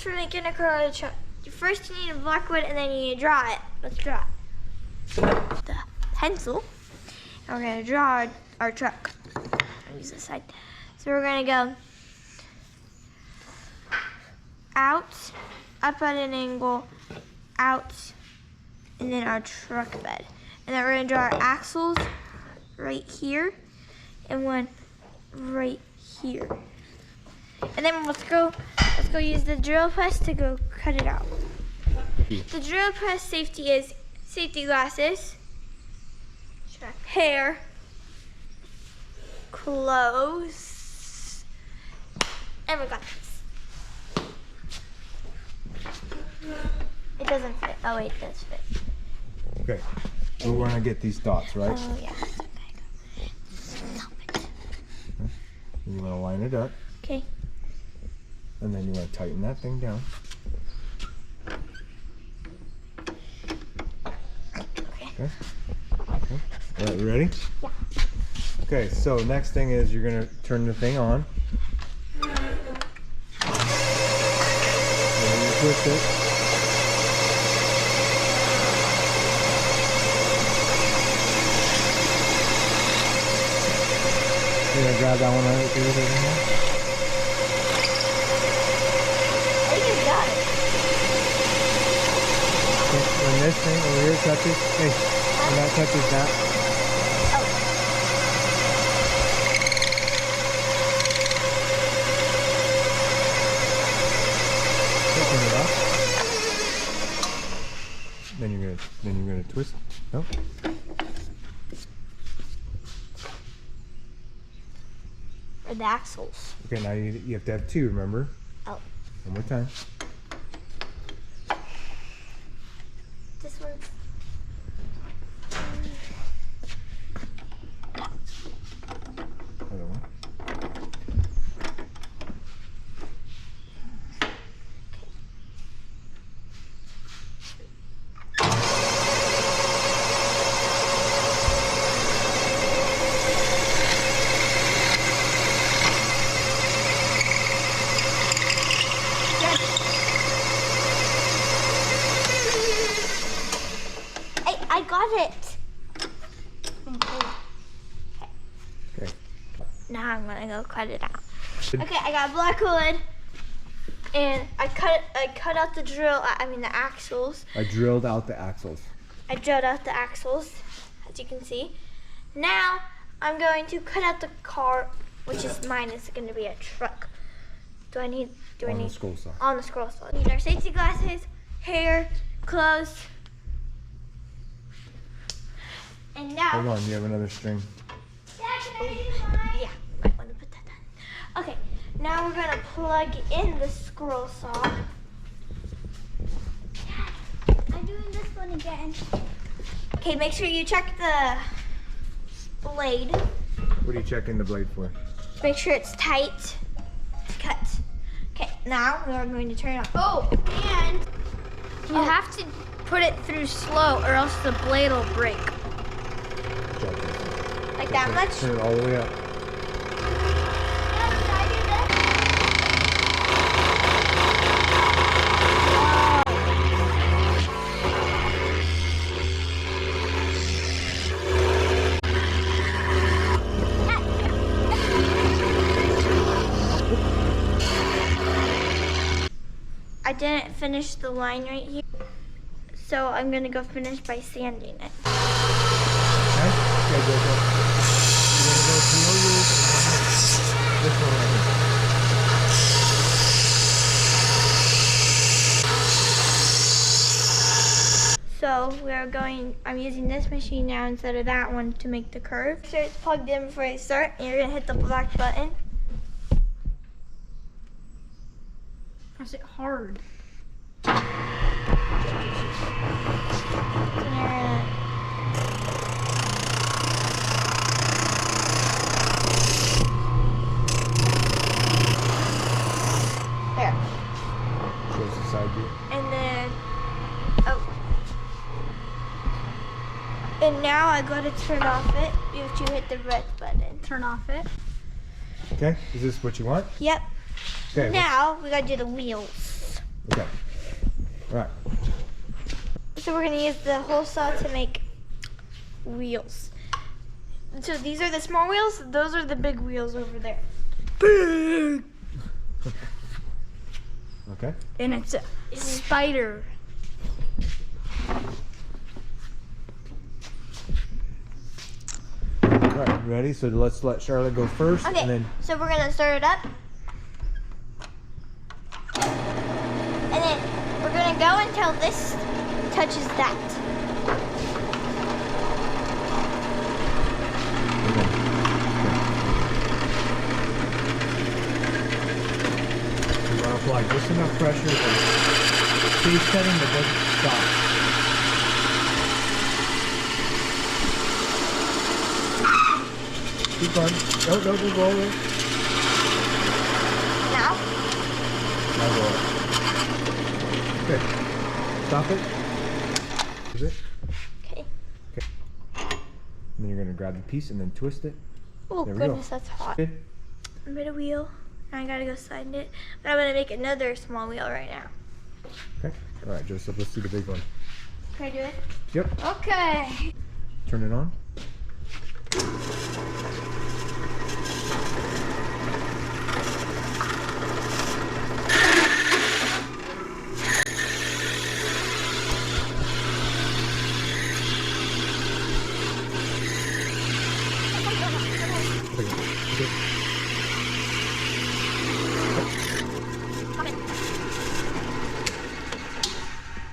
for making a car or a truck. First you need a block wood and then you need to draw it. Let's draw it. The pencil. And we're going to draw our truck. I'll use this side. So we're going to go out, up at an angle, out, and then our truck bed. And then we're going to draw our axles right here and one right here. And then let's go use the drill press to go cut it out. The drill press safety is safety glasses, hair, clothes, and we got this. It doesn't fit. Oh wait, it does fit. Okay, so we're gonna get these dots, right? Oh yeah. Stop it. And you wanna line it up. Okay. And then you wanna tighten that thing down. Okay. Okay. All right, you ready? Yeah. Okay, so next thing is you're gonna turn the thing on. And then you twist it. You're gonna grab that one right here. I think you got it. Okay, when this thing over here touches, hey, when that touches that. Oh. Turn it off. Then you're gonna twist. No. Or the axles. Okay, now you have to have two, remember? Oh. One more time. This one's. Other one. I got it. Okay. Now I'm gonna go cut it out. Okay, I got black wood, and I cut out the the axles. I drilled out the axles. I drilled out the axles, as you can see. Now I'm going to cut out the car, which is mine. It's going to be a truck. On the scroll saw. On the scroll saw. Need our safety glasses, hair, clothes. And now. Hold on, you have another string. Dad, can I use mine? Yeah, might want to put that on. Okay, now we're gonna plug in the scroll saw. Dad, I'm doing this one again. Okay, make sure you check the blade. What are you checking the blade for? Make sure it's tight. Cut. Okay, now we are going to turn it off. Oh, and you have to put it through slow or else the blade will break. Like that much? Turn it all the way up. I didn't finish the line right here, so I'm gonna go finish by sanding it. Okay, go. You're gonna go through this one right here. So I'm using this machine now instead of that one to make the curve. So it's plugged in before I start, and you're gonna hit the black button. Is it hard? And you're gonna there. Shows the side view. And then and now I go to turn off it. You have to hit the red button. Turn off it. Okay, is this what you want? Yep. Okay. Now we gotta do the wheels. Okay. All right. So we're gonna use the hole saw to make wheels. So these are the small wheels. Those are the big wheels over there. Big. Okay. And it's a spider. All right. Ready? So let's let Charlotte go first, Okay. and then. So we're gonna start it up, and then we're gonna go until this touches that. We're gonna apply just enough pressure to stay setting but doesn't stop. Keep going. No, go away. Now. Now go away. Okay. Stop it. Is it? Okay. Okay. And then you're gonna grab the piece and then twist it. Oh There we go. goodness, that's hot. Okay. I made a wheel. I gotta go slide it. But I'm gonna make another small wheel right now. Okay. All right, Joseph. Let's do the big one. Can I do it? Yep. Okay. Turn it on.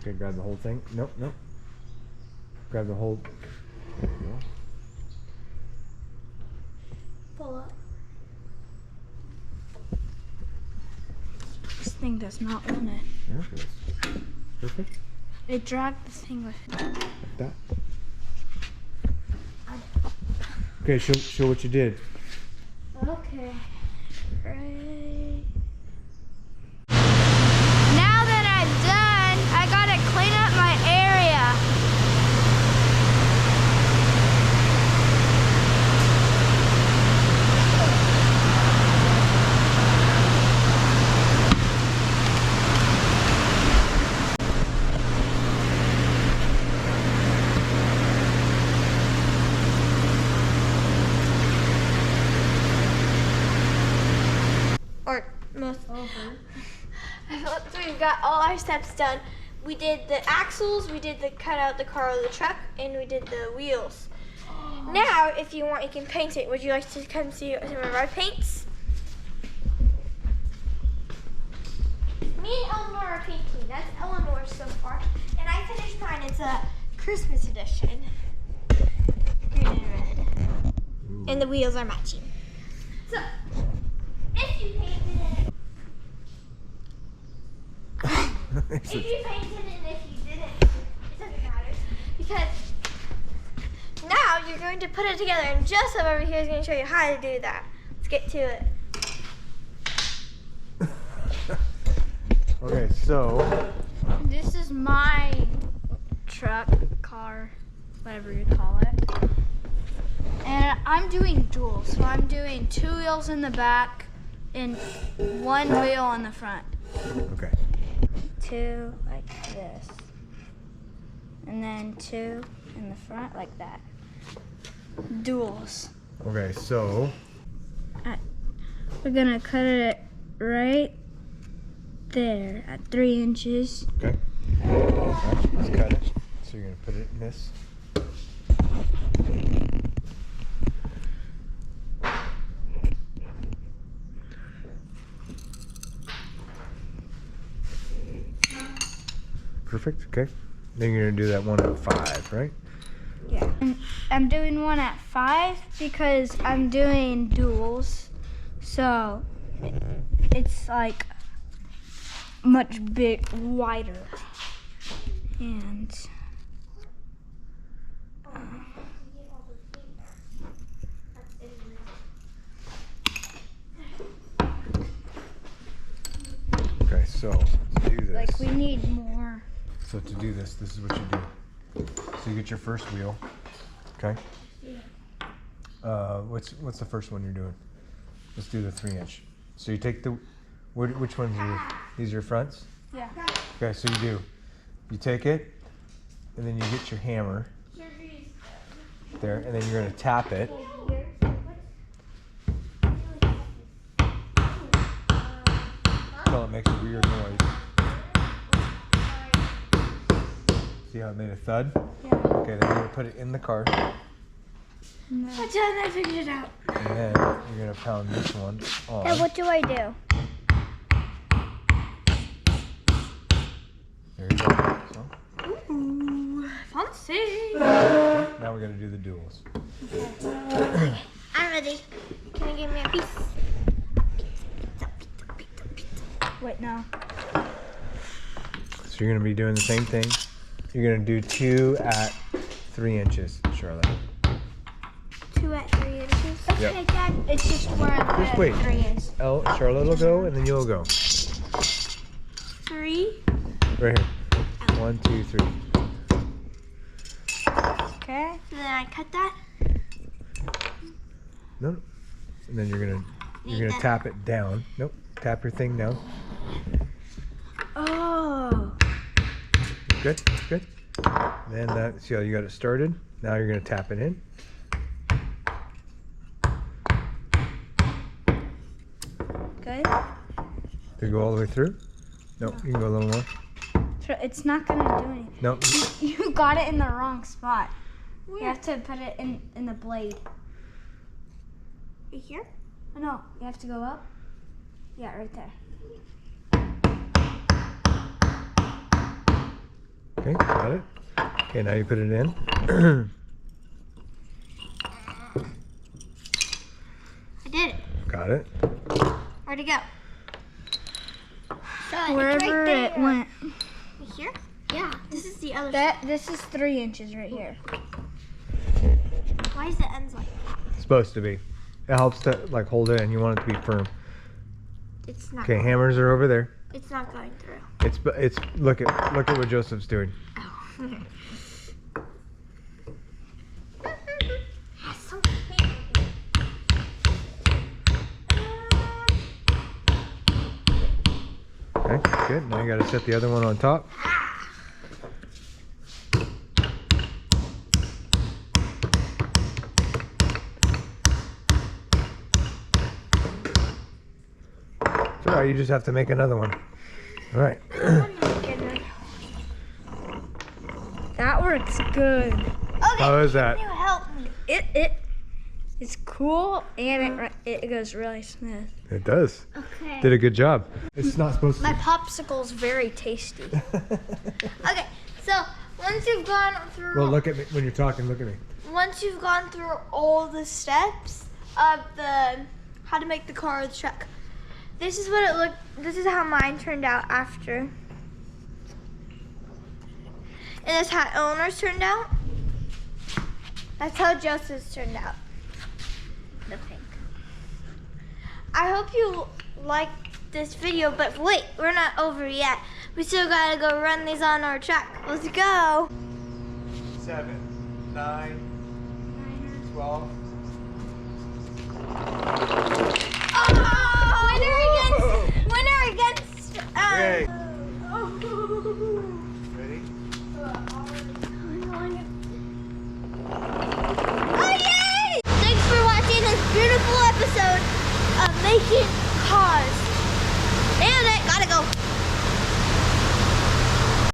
Okay, grab the whole thing. Nope. Grab the whole. There you go. Pull up. This thing does not want it. There it is. Perfect. It dragged the thing with it. Like that. Okay, show what you did. Okay. Right. Now that I'm done, I gotta clean up my area. Or most. So we've got all our steps done. We did the axles, we did the cut out the car or the truck, and we did the wheels. Now, if you want, you can paint it. Would you like to come see some of our paints? Me and Eleanor are painting. That's Eleanor's so far. And I finished mine. It's a Christmas edition. Green and red. And the wheels are matching. So, if you painted it, if you painted it and if you didn't, it doesn't matter. Because now you're going to put it together, and Joseph over here is going to show you how to do that. Let's get to it. Okay, so This is my truck, car, whatever you call it. And I'm doing dual, so I'm doing 2 wheels in the back and 1 wheel on the front. okay. 2 like this. And then 2 in the front like that. Duals. Okay, so We're gonna cut it right there at 3 inches. okay. Alright, let's cut it. So you're gonna put it in this. Perfect. Okay. Then you're gonna do that one at 5, right? Yeah. I'm doing one at 5 because I'm doing duals. So it's like much wider. And Okay, so to do this. like we need more. So to do this, this is what you do. So you get your first wheel. Okay. What's the first one you're doing? Let's do the 3 inch. So you take the which ones are these are your fronts? Yeah. Okay, so you take it, and then you get your hammer there, and then you're gonna tap it. Until it makes a weird noise. See how it made a thud? Yeah. Okay, then you're gonna put it in the car, No. I done. I figured it out. and then you're gonna pound this one on. Now what do I do? There you go. So, Ooh, fancy. now we're gonna do the duels. I'm ready. Can you give me a piece? Wait, no. So you're gonna be doing the same thing. You're gonna do 2 at 3 inches, Charlotte. 2 at 3 inches. Yep. Okay, Dad. It's just where I'm Just wait. 3 is. Charlotte will go, and then you'll go. 3. Right here. 1, 2, 3. Okay. So then I cut that. No. And then you're gonna tap it down. Nope. Tap your thing down. Oh. Good. Good. Then see how you got it started. Now you're gonna tap it in. Good. Do you go all the way through? No. You can go a little more. It's not gonna do anything. No. You got it in the wrong spot. You have to put it in the blade. Right here? Oh, no, you have to go up. Yeah, right there. Okay. Got it. Okay. Now you put it in. I did it. Got it. Where'd it go? Wherever it went. Right here? Yeah. This is the other This is 3 inches right here. side. Why is the ends like that? It's supposed to be. It helps to like hold it, and you want it to be firm. It's not. Okay. Hammers are over there. It's not going through. It's look at what Joseph's doing. So Okay. Good. Now you got to set the other one on top. It's alright, you just have to make another one. Alright. That works good. Okay, How is that? can you help me? It's cool and it goes really smooth. It does. Okay. Did a good job. It's not supposed My to. popsicle's very tasty. Okay, so once you've gone through Well, look at me. When you're talking, look at me. once you've gone through all the steps of how to make the car or the truck, this is what it looked. This is how mine turned out after, and that's how owners turned out. That's how Joseph's turned out. The pink. I hope you liked this video, but wait, we're not over yet. We still gotta go run these on our truck. Let's go. 7, 9, 12. Oh! Winner against Yay.